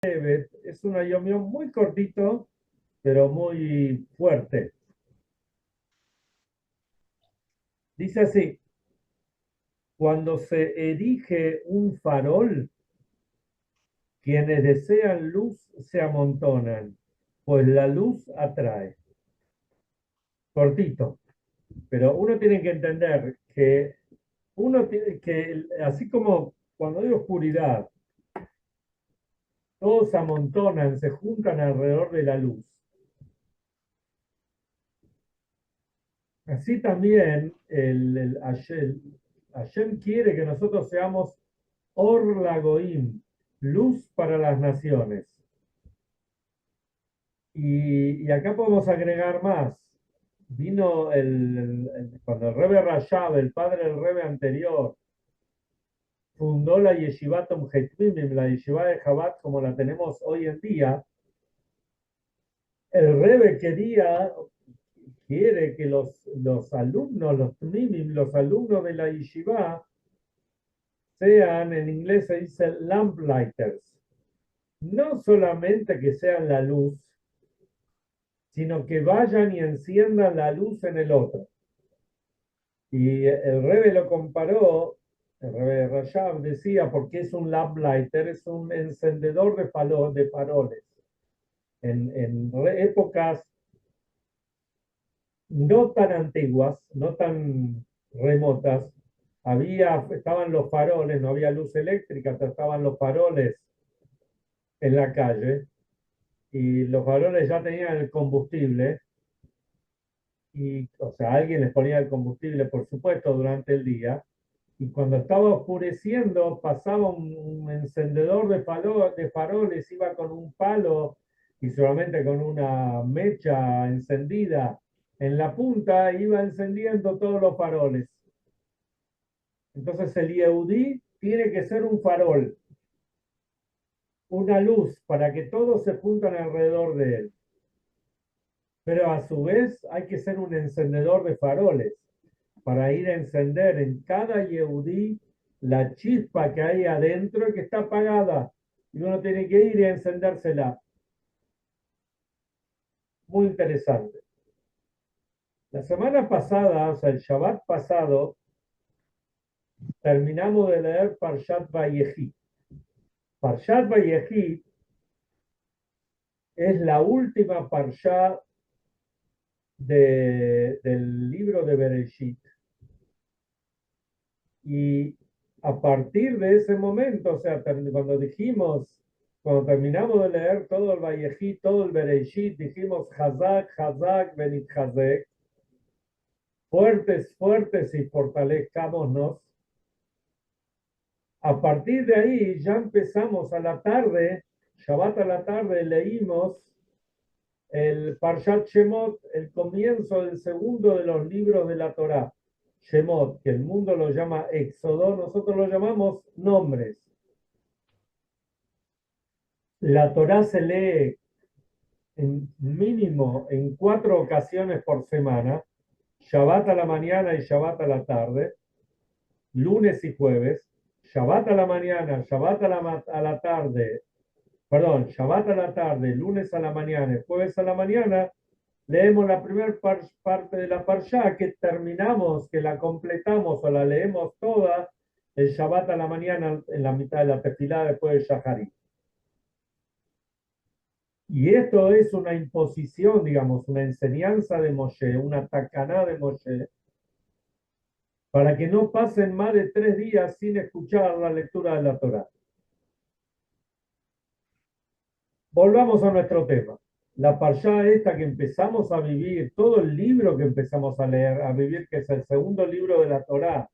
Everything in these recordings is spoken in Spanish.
Es un ayomio muy cortito, pero muy fuerte. Dice así, cuando se erige un farol, quienes desean luz se amontonan, pues la luz atrae. Cortito, pero uno tiene que entender que así como cuando hay oscuridad, todos se amontonan, se juntan alrededor de la luz. Así también Hashem quiere que nosotros seamos Or Lagoim, luz para las naciones. Y acá podemos agregar más. Vino cuando el Rebbe Rashab, el padre del Rebbe anterior, fundó la Yeshivat Hetmimim, la Yeshiva de Jabat como la tenemos hoy en día. El Rebbe quiere que los alumnos, los Tmimim, los alumnos de la Yeshiva, sean, en inglés se dice lamplighters. No solamente que sean la luz, sino que vayan y enciendan la luz en el otro. Y el Rebbe lo comparó, el Rebbe Rashab decía, porque es un lamplighter, es un encendedor de faroles. En épocas no tan antiguas, no tan remotas, estaban los faroles, no había luz eléctrica, pero estaban los faroles en la calle y los faroles ya tenían el combustible y, o sea, alguien les ponía el combustible, por supuesto, durante el día. Y cuando estaba oscureciendo, pasaba un encendedor de faroles, iba con un palo y solamente con una mecha encendida en la punta, iba encendiendo todos los faroles. Entonces el Yehudí tiene que ser un farol, una luz para que todos se juntan alrededor de él. Pero a su vez hay que ser un encendedor de faroles para ir a encender en cada Yehudí la chispa que hay adentro y que está apagada. Y uno tiene que ir y encendérsela. Muy interesante. La semana pasada, o sea, el Shabbat pasado, terminamos de leer Parshat Vayechi. Parshat Vayechi es la última Parsha del libro de Bereshit. Y a partir de ese momento, o sea, cuando terminamos de leer todo el Vayechi, todo el Bereshit, dijimos Hazak, Hazak, Benit Hazek, fuertes, fuertes y fortalezcámonos. A partir de ahí ya empezamos a la tarde, Shabbat a la tarde, leímos el Parshat Shemot, el comienzo del segundo de los libros de la Torá. Shemot, que el mundo lo llama Éxodo, nosotros lo llamamos nombres. La Torá se lee mínimo en 4 ocasiones por semana, Shabbat a la mañana y Shabbat a la tarde, lunes y jueves, Shabbat a la mañana, Shabbat a la tarde, perdón, Shabbat a la tarde, lunes a la mañana y jueves a la mañana, leemos la primera parte de la Parsha que terminamos, que la completamos o la leemos toda el Shabbat a la mañana en la mitad de la tefilá después del Shaharit. Y esto es una imposición, digamos, una enseñanza de Moshe, una tacaná de Moshe, para que no pasen más de 3 días sin escuchar la lectura de la Torá. Volvamos a nuestro tema. La parsha esta que empezamos a vivir, todo el libro que empezamos a leer, a vivir, que es el segundo libro de la Torá,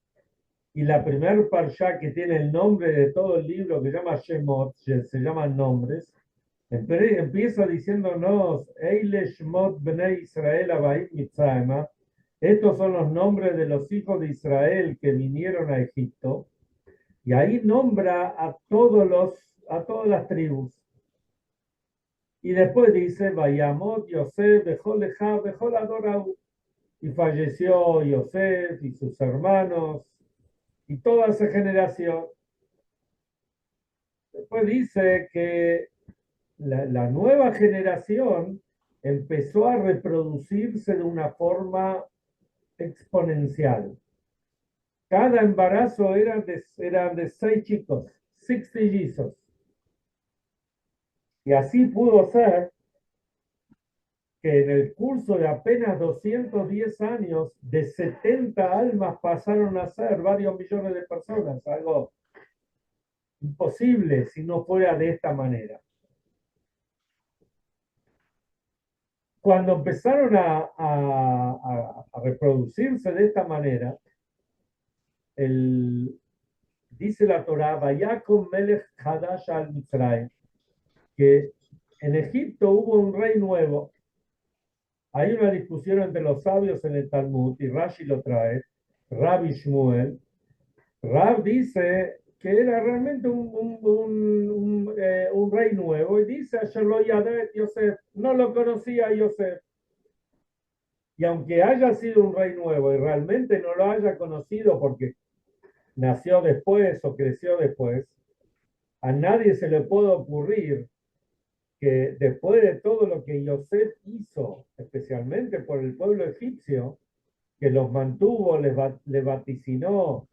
y la primer parsha que tiene el nombre de todo el libro, que se llama Shemot, se llaman nombres, empieza diciéndonos, Eile Shemot Bnei Israel Abaim Mitzrayma, estos son los nombres de los hijos de Israel que vinieron a Egipto, y ahí nombra a todas las tribus. Y después dice, Vayamot Yosef, Bejol Eja, Bejol Adorau. Y falleció Yosef y sus hermanos y toda esa generación. Después dice que la nueva generación empezó a reproducirse de una forma exponencial. Cada embarazo eran de 6 chicos, 6 trillizos. Y así pudo ser que en el curso de apenas 210 años, de 70 almas pasaron a ser varios millones de personas, algo imposible si no fuera de esta manera. Cuando empezaron a reproducirse de esta manera, dice la Torá, Vayakom Melech Hadash al Mitzrayim, que en Egipto hubo un rey nuevo. Hay una discusión entre los sabios en el Talmud, y Rashi lo trae, Rabbi Shmuel. Rab dice que era realmente un rey nuevo, y dice, Shelo Yadet Yosef, no lo conocía a Yosef. Y aunque haya sido un rey nuevo y realmente no lo haya conocido porque nació después o creció después, a nadie se le puede ocurrir que después de todo lo que Yosef hizo, especialmente por el pueblo egipcio, que los mantuvo, les vaticinó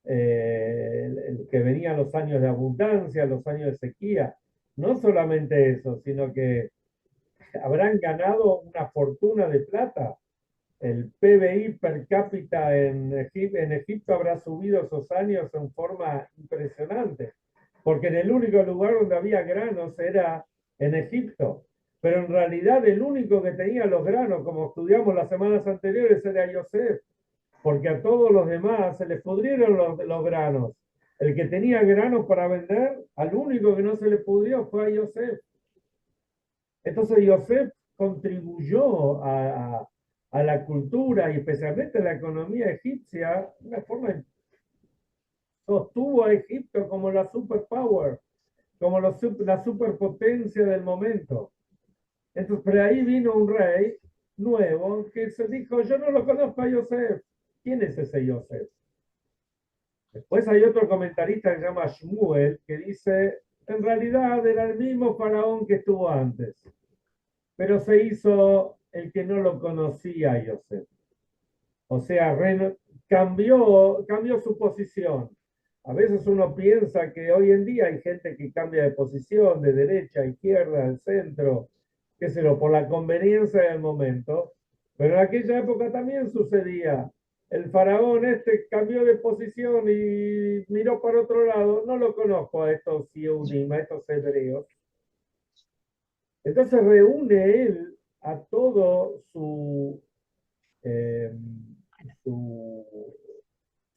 que venían los años de abundancia, los años de sequía, no solamente eso, sino que habrán ganado una fortuna de plata. El PBI per cápita en Egipto habrá subido esos años en forma impresionante, porque en el único lugar donde había granos era en Egipto, pero en realidad el único que tenía los granos, como estudiamos las semanas anteriores, era Yosef, porque a todos los demás se les pudrieron los granos. El que tenía granos para vender, al único que no se le pudrió fue a Yosef. Entonces Yosef contribuyó a la cultura y especialmente a la economía egipcia de una forma, sostuvo a Egipto como la superpower, como la superpotencia del momento. Entonces, pero ahí vino un rey nuevo que se dijo, yo no lo conozco a Yosef. ¿Quién es ese Yosef? Después hay otro comentarista que se llama Shmuel que dice, en realidad era el mismo faraón que estuvo antes, pero se hizo el que no lo conocía a Yosef. O sea, cambió su posición. A veces uno piensa que hoy en día hay gente que cambia de posición, de derecha a izquierda, al centro, qué sé yo, por la conveniencia del momento. Pero en aquella época también sucedía. El faraón este cambió de posición y miró para otro lado. No lo conozco a estos Yehudim, a estos hebreos. Entonces reúne él a todo eh, su,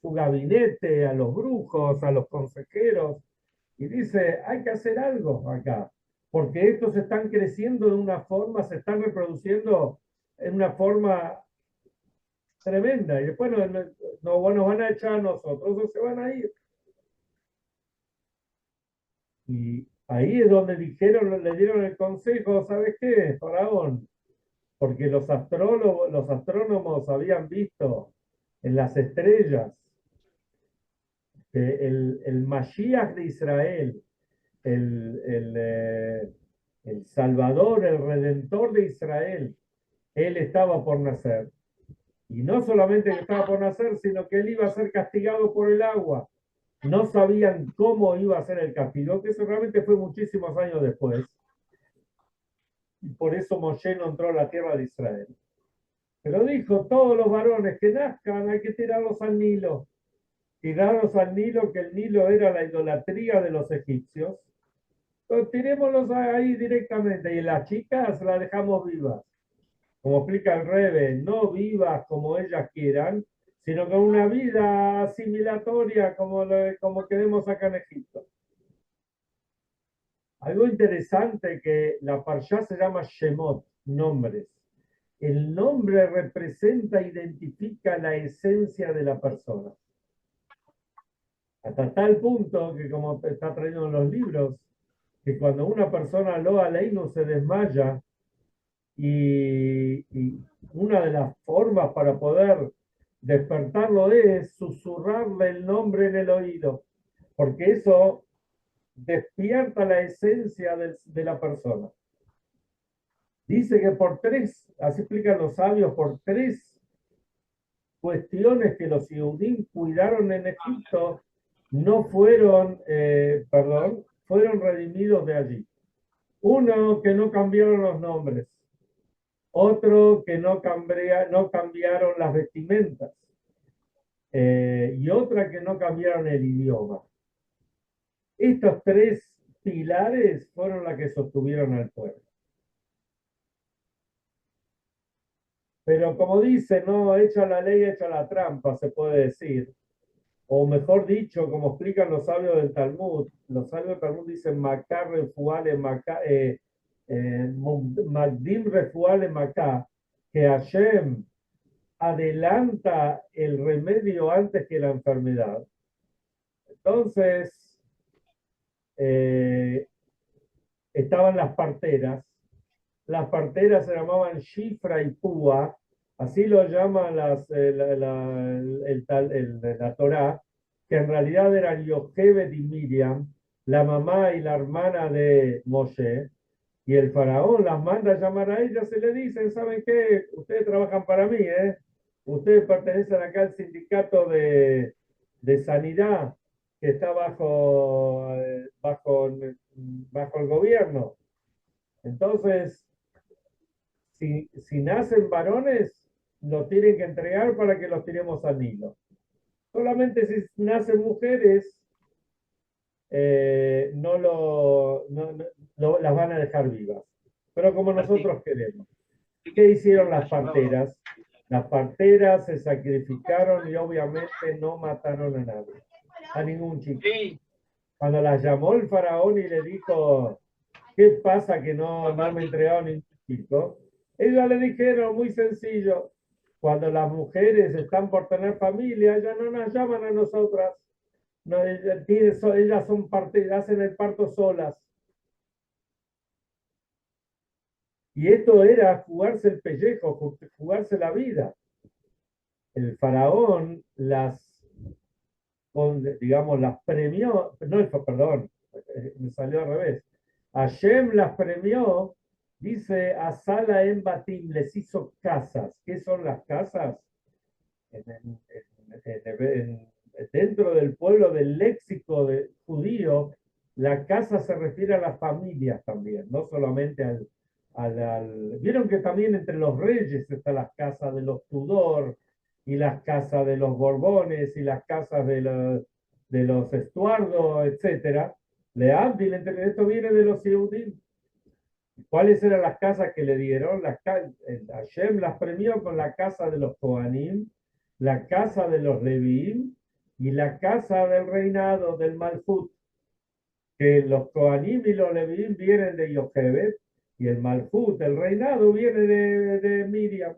su gabinete, a los brujos, a los consejeros, y dice, hay que hacer algo acá, porque estos están creciendo de una forma, se están reproduciendo en una forma tremenda, y después nos van a echar a nosotros o se van a ir. Y ahí es donde le dieron el consejo, ¿sabes qué, faraón? Porque los astrónomos habían visto en las estrellas que el Mashiach de Israel, el Salvador, el Redentor de Israel, él estaba por nacer. Y no solamente que estaba por nacer, sino que él iba a ser castigado por el agua. No sabían cómo iba a ser el castigo, que eso realmente fue muchísimos años después. Y por eso Moshe no entró a la tierra de Israel. Pero dijo, todos los varones que nazcan hay que tirarlos al Nilo. Tirarlos al Nilo, que el Nilo era la idolatría de los egipcios. Entonces, tirémoslos ahí directamente y las chicas las dejamos vivas. Como explica el Rebe, no vivas como ellas quieran, sino con una vida asimilatoria como queremos acá en Egipto. Algo interesante que la Parshá se llama Shemot, nombres. El nombre representa, identifica la esencia de la persona. Hasta tal punto que, como está trayendo en los libros, que cuando una persona lo aleino se desmaya y una de las formas para poder despertarlo es susurrarle el nombre en el oído, porque eso despierta la esencia de la persona. Dice que por tres, así explican los sabios, por tres cuestiones que los Yehudim cuidaron en Egipto, no fueron, fueron redimidos de allí. Uno, que no cambiaron los nombres. Otro, que no cambiaron las vestimentas. Y otra, que no cambiaron el idioma. Estos tres pilares fueron las que sostuvieron al pueblo. Pero como dice, no, echa la ley, echa la trampa, se puede decir. O mejor dicho, como explican los sabios del Talmud, los sabios del Talmud dicen Makar refuale Magdim refuale Maká, que Hashem adelanta el remedio antes que la enfermedad. Entonces, estaban las parteras se llamaban Shifra y Púa, así lo llaman la Torá, que en realidad eran Yochebed y Miriam, la mamá y la hermana de Moshe, y el faraón las manda a llamar a ellas y le dicen, ¿saben qué? Ustedes trabajan para mí, ¿eh? Ustedes pertenecen acá al sindicato de sanidad que está bajo el gobierno. Entonces, si nacen varones, los tienen que entregar para que los tiremos al Nilo. Solamente si nacen mujeres, no las van a dejar vivas. Pero como nosotros queremos. ¿Qué hicieron las parteras? Las parteras se sacrificaron y obviamente no mataron a nadie, a ningún chico. Cuando las llamó el faraón y le dijo, ¿qué pasa que no me entregaron ningún chico? Ellos le dijeron, muy sencillo, cuando las mujeres están por tener familia, ya no nos llaman a nosotras. No, ellas son parte, hacen el parto solas. Y esto era jugarse el pellejo, jugarse la vida. El faraón digamos, las premió, no, perdón, me salió al revés. Hashem las premió, dice, a Sala en Batim, les hizo casas. ¿Qué son las casas? Dentro del pueblo del léxico judío, la casa se refiere a las familias también, no solamente Vieron que también entre los reyes están las casas de los Tudor y las casas de los Borbones y las casas de los Estuardo, etcétera. Leandil, esto viene de los Yehudim. ¿Cuáles eran las casas que le dieron? Hashem las premió con la casa de los Kohanim, la casa de los Leviim y la casa del reinado del Malhut, que los Kohanim y los Leviim vienen de Yochebed y el Malhut, el reinado, viene de Miriam.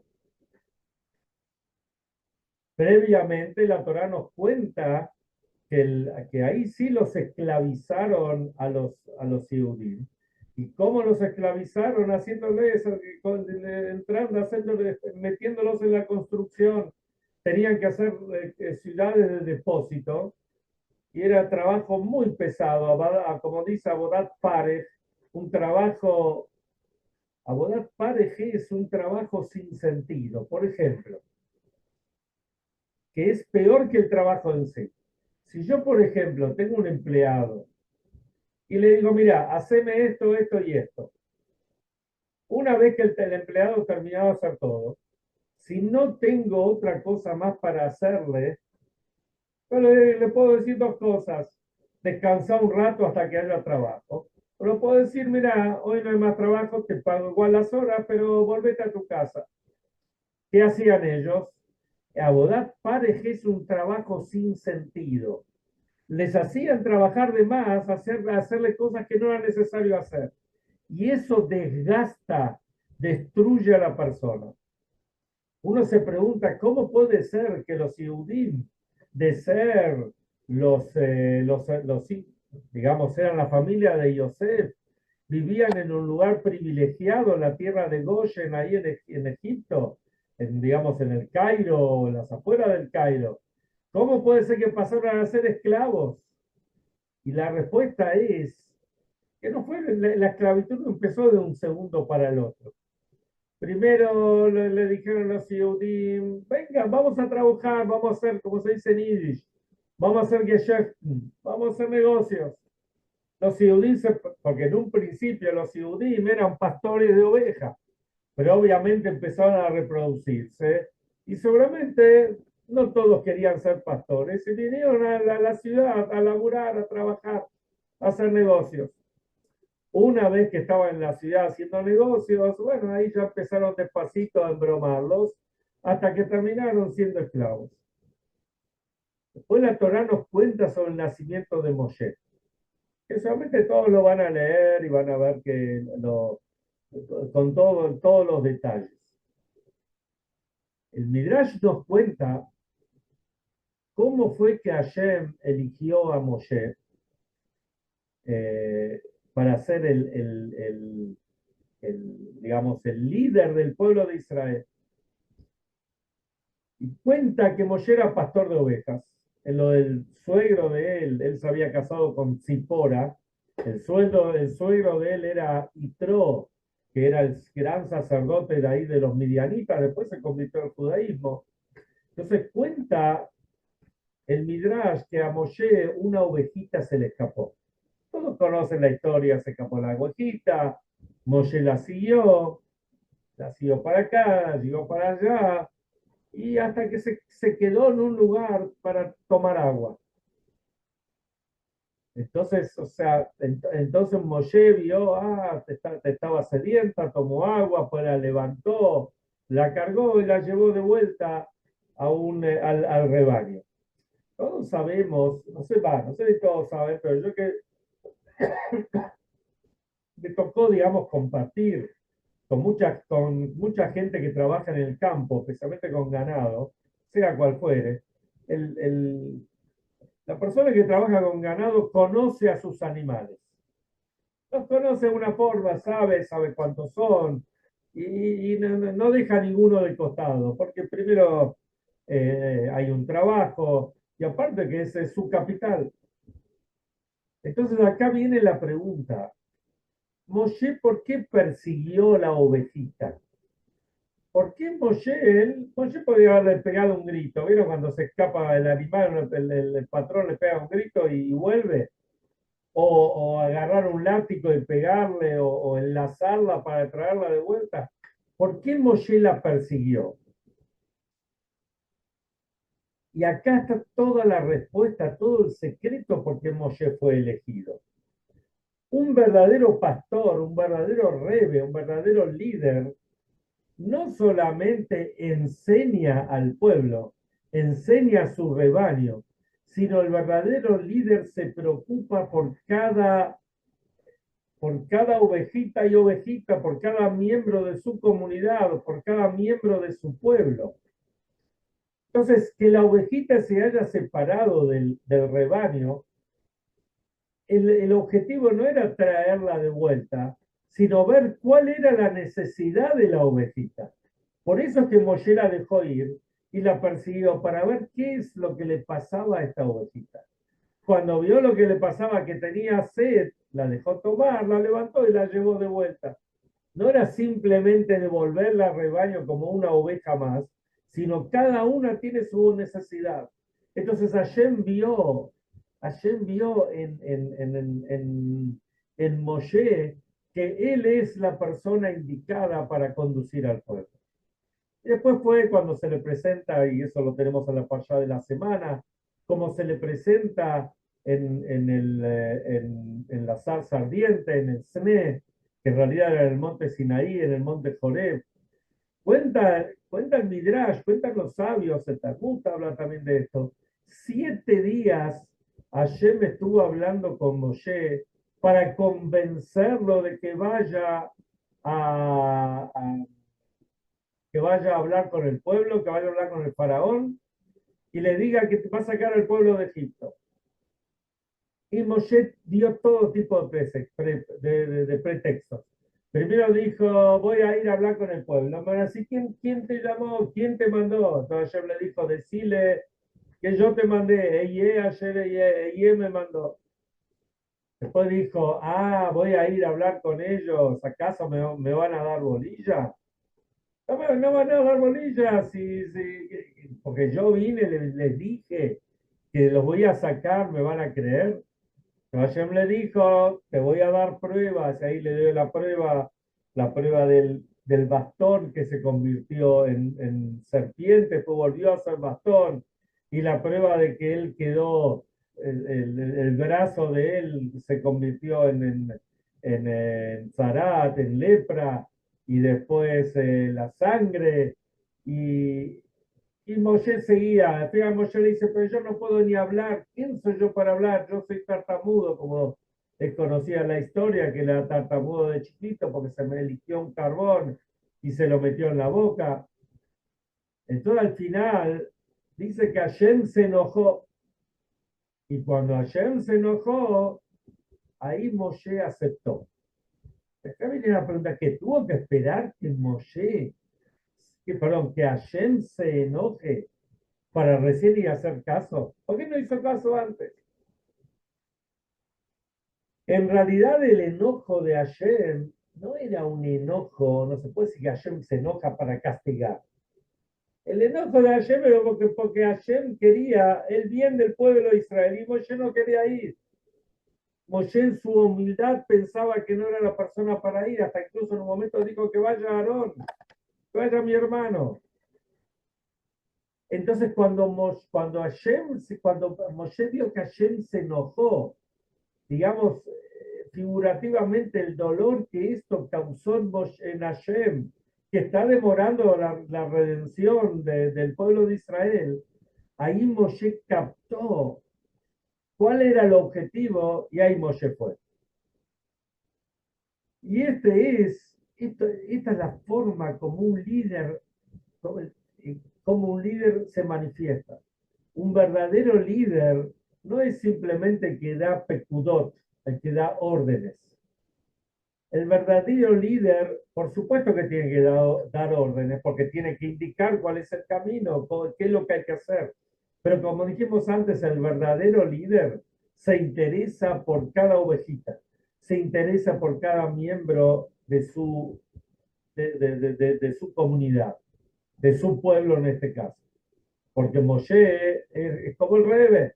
Previamente la Torá nos cuenta que ahí sí los esclavizaron a los Yehudim. ¿Y cómo los esclavizaron? Haciéndoles, entrando, metiéndolos en la construcción. Tenían que hacer ciudades de depósito y era trabajo muy pesado, como dice Abodat Parej, un trabajo, Abodat Parej es un trabajo sin sentido. Por ejemplo, que es peor que el trabajo en sí. Si yo, por ejemplo, tengo un empleado y le digo, mira, haceme esto, esto y esto. Una vez que el empleado terminado de hacer todo, si no tengo otra cosa más para hacerle, le puedo decir dos cosas. Descansar un rato hasta que haya trabajo. Pero puedo decir, mira, hoy no hay más trabajo, te pago igual las horas, pero volvete a tu casa. ¿Qué hacían ellos? Abodat Parej es un trabajo sin sentido. Les hacían trabajar de más, hacerle cosas que no era necesario hacer. Y eso desgasta, destruye a la persona. Uno se pregunta, ¿cómo puede ser que los Yehudim, de ser digamos, eran la familia de Yosef, vivían en un lugar privilegiado en la tierra de Goshen, ahí en Egipto, digamos, en el Cairo, en las afueras del Cairo? ¿Cómo puede ser que pasaran a ser esclavos? Y la respuesta es que no fue, la esclavitud no empezó de un segundo para el otro. Primero le dijeron a los Yehudim, venga, vamos a trabajar, vamos a hacer, como se dice en Yiddish, vamos a hacer Geschäften, vamos a hacer negocios. Los Yehudim, porque en un principio los Yehudim eran pastores de ovejas, pero obviamente empezaron a reproducirse y seguramente no todos querían ser pastores y vinieron a la ciudad a laburar, a trabajar, a hacer negocios. Una vez que estaban en la ciudad haciendo negocios, bueno, ahí ya empezaron despacito a embromarlos hasta que terminaron siendo esclavos. Después la Torá nos cuenta sobre el nacimiento de Moshe, que solamente todos lo van a leer y van a ver que con todos los detalles. El Midrash nos cuenta cómo fue que Hashem eligió a Moshe eh, para ser digamos, el líder del pueblo de Israel. Y cuenta que Moshe era pastor de ovejas. En lo del suegro de él se había casado con Zipora. El suegro de él era Itro, que era el gran sacerdote de ahí de los midianitas, después se convirtió al judaísmo. Entonces cuenta el Midrash que a Moshe una ovejita se le escapó. Todos conocen la historia, se escapó la ovejita, Moshe la siguió para acá, llegó para allá, y hasta que se quedó en un lugar para tomar agua. Entonces, o sea, entonces Moshe vio, te estaba sedienta, tomó agua, pues la levantó, la cargó y la llevó de vuelta al rebaño. Todos sabemos, no sé si todos saben, pero yo que me tocó, digamos, compartir con mucha gente que trabaja en el campo, especialmente con ganado, sea cual fuere, la persona que trabaja con ganado conoce a sus animales. Los conoce de una forma, sabe cuántos son, y no deja ninguno de costado, porque primero hay un trabajo, y aparte que ese es su capital. Entonces acá viene la pregunta, Moshe, ¿por qué persiguió la ovejita? ¿Por qué Moshe podía haberle pegado un grito? ¿Vieron cuando se escapa el animal, el patrón le pega un grito y vuelve? O agarrar un látigo y pegarle o enlazarla para traerla de vuelta. ¿Por qué Moshe la persiguió? Y acá está toda la respuesta, todo el secreto por qué Moshe fue elegido. Un verdadero pastor, un verdadero rebe, un verdadero líder, no solamente enseña al pueblo, enseña a su rebaño, sino el verdadero líder se preocupa por cada ovejita y ovejita, por cada miembro de su comunidad, por cada miembro de su pueblo. Entonces, que la ovejita se haya separado del rebaño, el objetivo no era traerla de vuelta, sino ver cuál era la necesidad de la ovejita. Por eso es que Moshe la dejó ir y la persiguió para ver qué es lo que le pasaba a esta ovejita. Cuando vio lo que le pasaba, que tenía sed, la dejó tomar, la levantó y la llevó de vuelta. No era simplemente devolverla al rebaño como una oveja más, sino cada una tiene su necesidad. Entonces Hashem vio en Moshe que él es la persona indicada para conducir al pueblo. Y después fue cuando se le presenta, y eso lo tenemos en la parashá de la semana, como se le presenta en la zarza ardiente, en el Sne, que en realidad era en el monte Sinaí, en el monte Joreb. Cuenta el Midrash, cuentan los sabios, el Talmud habla también de esto. 7 días Hashem estuvo hablando con Moshe para convencerlo de que vaya a hablar con el pueblo, que vaya a hablar con el faraón y le diga que va a sacar al pueblo de Egipto. Y Moshe dio todo tipo de pretextos. Primero dijo, voy a ir a hablar con el pueblo. Pero así, ¿quién te llamó? ¿Quién te mandó? Entonces Hashem le dijo, decile que yo te mandé. Eye, ayer, eye me mandó. Después dijo, ah, voy a ir a hablar con ellos, ¿acaso me van a dar bolilla? No van a dar bolilla, porque yo vine, les dije que los voy a sacar, ¿me van a creer? Pero Hashem le dijo, te voy a dar pruebas, y ahí le dio la prueba del bastón que se convirtió en serpiente, después volvió a ser bastón, y la prueba de que él quedó, el brazo de él se convirtió en zarat, en lepra, y después la sangre, y, y Moshe seguía, fíjate, Moshe le dice, pero yo no puedo ni hablar, ¿quién soy yo para hablar? Yo soy tartamudo, como es conocida la historia, que era tartamudo de chiquito porque se me eligió un carbón y se lo metió en la boca. Entonces al final dice que Hashem se enojó, y cuando Hashem se enojó, ahí Moshe aceptó. Acá viene la pregunta, que tuvo que esperar que Moshe, perdón, que Hashem se enoje para recién ir a hacer caso. ¿Por qué no hizo caso antes? En realidad el enojo de Hashem no era un enojo, no se puede decir que Hashem se enoja para castigar. El enojo de Hashem era porque Hashem quería el bien del pueblo de Israel y Moshe no quería ir. Moshe en su humildad pensaba que no era la persona para ir, hasta incluso en un momento dijo que vaya Aarón, que vaya mi hermano. Entonces cuando Moshe vio que Hashem se enojó, digamos, figurativamente el dolor que esto causó en Hashem, que está demorando la redención del pueblo de Israel, ahí Moshe captó cuál era el objetivo y ahí Moshe fue. Y esta es la forma como un líder se manifiesta. Un verdadero líder no es simplemente el que da pecudot, el que da órdenes. El verdadero líder, por supuesto que tiene que dar órdenes, porque tiene que indicar cuál es el camino, qué es lo que hay que hacer. Pero como dijimos antes, el verdadero líder se interesa por cada ovejita, se interesa por cada miembro de su comunidad, de su pueblo en este caso. Porque Moshe es como el Rebe,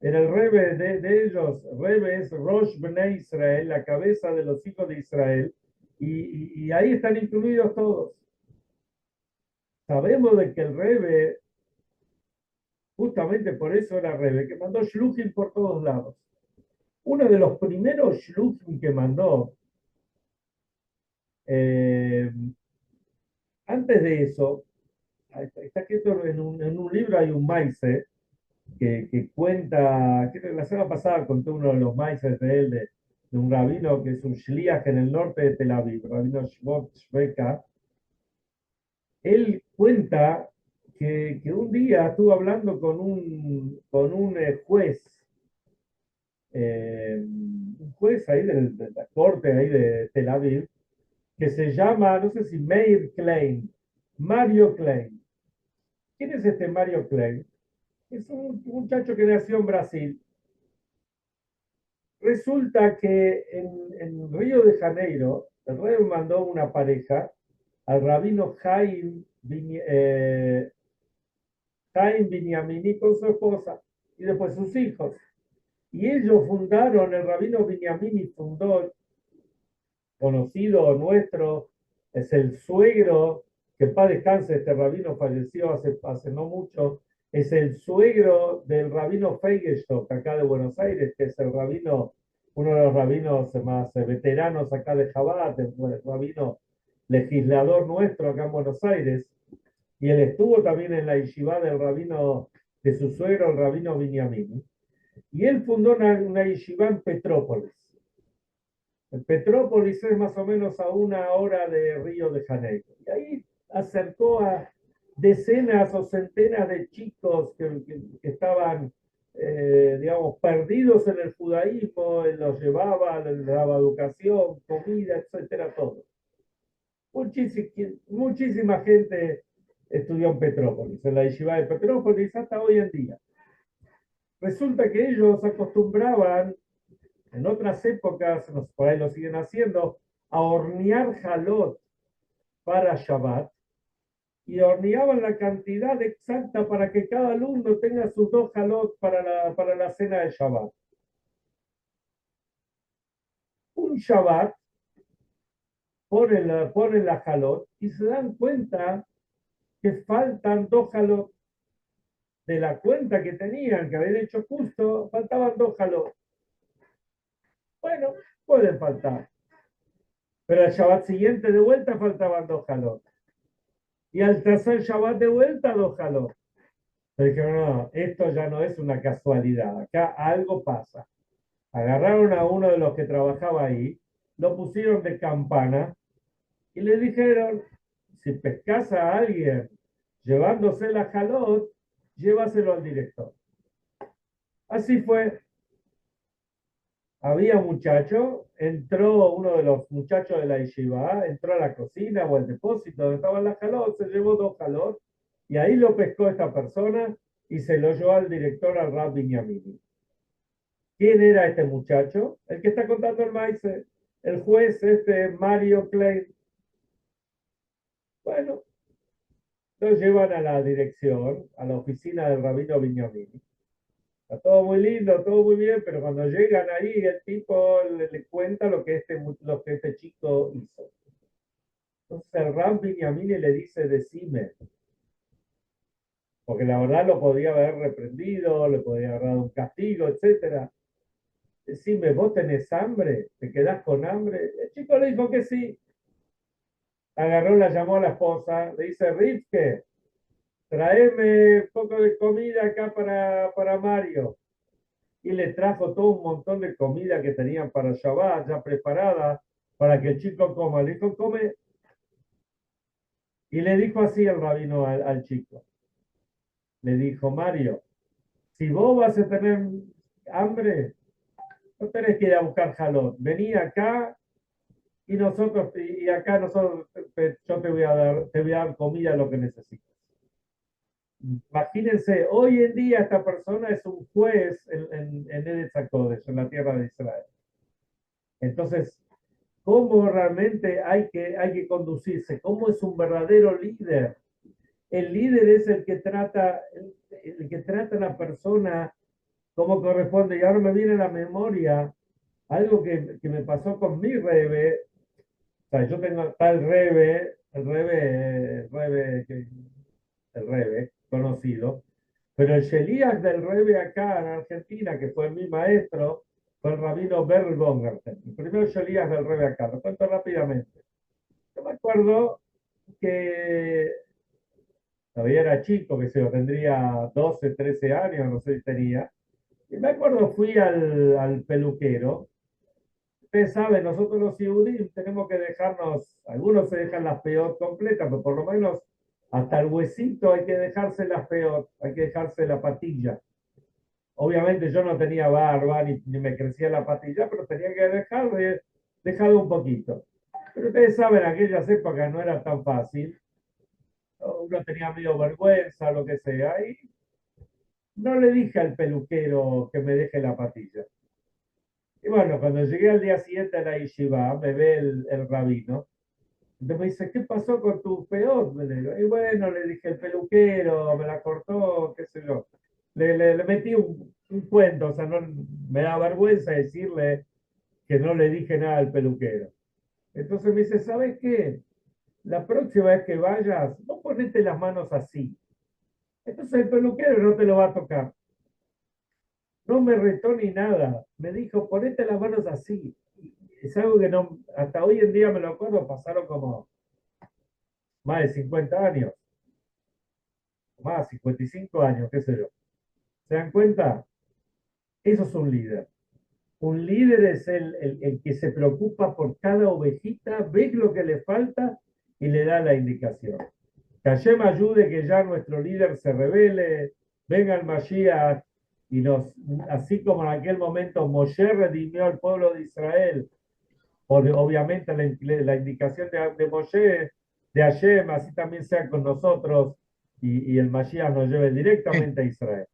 era el Rebe de ellos. Rebe es Rosh Bnei Israel, la cabeza de los hijos de Israel, y ahí están incluidos todos. Sabemos de que el Rebe, justamente por eso era Rebe, que mandó Shluchim por todos lados. Uno de los primeros Shluchim que mandó, eh, antes de eso, está escrito en un libro, hay un maíz, que cuenta, que la semana pasada conté uno de los maíces de él, de un rabino que es un shliach en el norte de Tel Aviv, rabino Shvot Shveka. Él cuenta que un día estuvo hablando con un un juez ahí de la corte ahí de Tel Aviv, que se llama, no sé si Meir Klein, Mario Klein. ¿Quién es este Mario Klein? Es un muchacho que nació en Brasil. Resulta que en Río de Janeiro, el rey mandó una pareja al rabino Jaime Biniamini con su esposa y después sus hijos. Y ellos fundaron, el rabino Biniamini fundó, conocido nuestro, es el suegro, que en paz descanse, este rabino falleció hace no mucho, es el suegro del rabino Feigenstock, acá de Buenos Aires, que es el rabino, uno de los rabinos más veteranos acá de Jabat, el rabino legislador nuestro acá en Buenos Aires, y él estuvo también en la yeshiva del rabino, de su suegro, el rabino Biniamini, y él fundó una yeshiva en Petrópolis. Petrópolis es más o menos a 1 hora de Río de Janeiro. Y ahí acercó a decenas o centenas de chicos que estaban, digamos, perdidos en el judaísmo, él los llevaba, les daba educación, comida, etcétera, todo. Muchísima gente estudió en Petrópolis, en la yeshiva de Petrópolis hasta hoy en día. Resulta que ellos acostumbraban en otras épocas, por ahí lo siguen haciendo, a hornear jalot para Shabbat y horneaban la cantidad exacta para que cada alumno tenga sus dos jalot para la cena de Shabbat. Un Shabbat ponen la jalot y se dan cuenta que faltan dos jalot de la cuenta que tenían, que habían hecho justo, faltaban dos jalot. Bueno, pueden faltar. Pero el Shabbat siguiente de vuelta faltaban dos jalot. Y al tercer Shabbat de vuelta, dos jalot. Pero dijeron, no, esto ya no es una casualidad. Acá algo pasa. Agarraron a uno de los que trabajaba ahí, lo pusieron de campana y le dijeron, si pescas a alguien llevándose la jalot, llévaselo al director. Así fue. Había un muchacho, entró uno de los muchachos de la yeshiva, entró a la cocina o al depósito donde estaban las jalot, se llevó dos jalot y ahí lo pescó esta persona y se lo llevó al director, al Rab Binyamin. ¿Quién era este muchacho? El que está contando el maíz, el juez Mario Klein. Bueno, lo llevan a la dirección, a la oficina del rabino Binyamin. Está todo muy lindo, todo muy bien, pero cuando llegan ahí, el tipo le cuenta lo que este chico hizo. Entonces el Rab Binyamin le dice, decime, porque la verdad lo podía haber reprendido, le podía haber dado un castigo, etcétera. Decime, ¿vos tenés hambre? ¿Te quedás con hambre? El chico le dijo que sí. Agarró, la llamó a la esposa, le dice, Rifke, traeme un poco de comida acá para Mario. Y le trajo todo un montón de comida que tenían para Shabbat, ya preparada, para que el chico coma. Le dijo, come. Y le dijo así el rabino al chico. Le dijo, Mario, si vos vas a tener hambre, no tenés que ir a buscar jalón. Vení acá y acá nosotros, yo te voy a dar comida lo que necesitas. Imagínense, hoy en día esta persona es un juez en Eretz HaKodesh, en la tierra de Israel. Entonces, ¿cómo realmente hay que conducirse? ¿Cómo es un verdadero líder? El líder es el que trata a la persona como corresponde. Y ahora me viene a la memoria algo que me pasó con mi rebe. O sea, yo tengo tal rebe, el rebe conocido, pero el Shelías del rebe acá en Argentina, que fue mi maestro, fue el rabino Berl Bongarten, el primer Shelías del rebe acá. Lo cuento rápidamente. Yo me acuerdo que todavía era chico, que se yo tendría 12, 13 años, no sé si tenía. Y me acuerdo, fui al peluquero. Ustedes saben, nosotros los judíos tenemos que dejarnos, algunos se dejan las peot completas, pero por lo menos hasta el huesito hay que dejarse las peot, hay que dejarse la patilla. Obviamente yo no tenía barba ni me crecía la patilla, pero tenía que dejar un poquito. Pero ustedes saben, en aquellas épocas no era tan fácil. Uno tenía medio vergüenza, lo que sea, y no le dije al peluquero que me deje la patilla. Y bueno, cuando llegué al día siguiente a la yeshiva, me ve el rabino, entonces me dice, ¿qué pasó con tu peor? Y bueno, le dije, el peluquero me la cortó, qué sé yo. Le metí un cuento, o sea, no, me da vergüenza decirle que no le dije nada al peluquero. Entonces me dice, ¿sabes qué? La próxima vez que vayas, no ponete las manos así. Entonces el peluquero no te lo va a tocar. No me retó ni nada. Me dijo, ponete las manos así. Es algo que no, hasta hoy en día me lo acuerdo, pasaron como más de 50 años, más 55 años, qué sé yo. ¿Se dan cuenta? Eso es un líder. Un líder es el que se preocupa por cada ovejita, ve lo que le falta y le da la indicación. Que Hashem ayude que ya nuestro líder se revele, venga el Mashiach y así como en aquel momento Moshe redimió al pueblo de Israel, obviamente la indicación de Moshe, de Hashem, así también sea con nosotros y el Mashiach nos lleve Sí. directamente a Israel.